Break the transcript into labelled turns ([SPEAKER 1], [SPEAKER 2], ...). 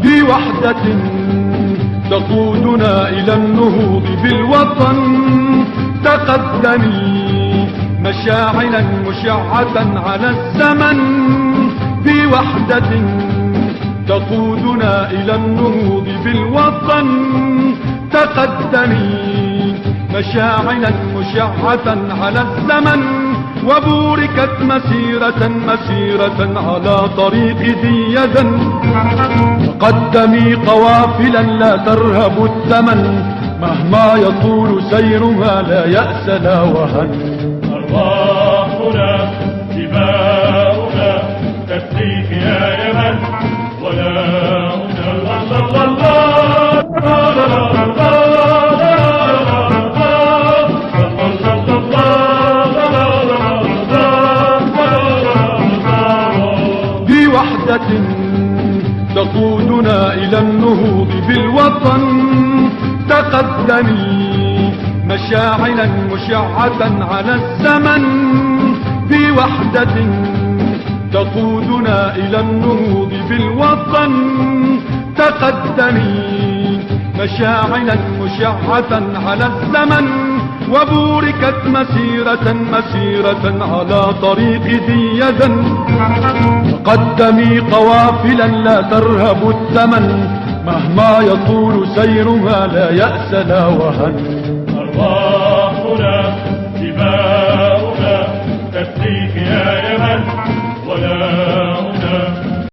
[SPEAKER 1] بوحدة تقودنا إلى النهوض بالوطن، تقدمي مشاعلا مشعة على الزمن. بوحدة تقودنا إلى النهوض بالوطن، تقدمي مشاعلا مشعة على الزمن. وبوركت مسيرة على طريق ذي يد. تقدمي قوافلا لا ترهب الثمن، مهما يطول سيرها لا يأس لا وهن.
[SPEAKER 2] أرواحنا دماؤنا تفديك يا يمن، ولاؤنا
[SPEAKER 1] بوحدة تقودنا إلى النهوض بالوطن، تقدمي مشاعلا مشعة على الزمن. بوحدة تقودنا إلى النهوض بالوطن، تقدمي مشاعلا مشعة على الزمن. وبوركت مسيرة على طريق ذي يد. تقدمي قوافلا لا ترهب الثمن، مهما يطول سيرها لا يأس لا وهن.
[SPEAKER 2] أرواحنا دماؤنا تفديك يا يمن،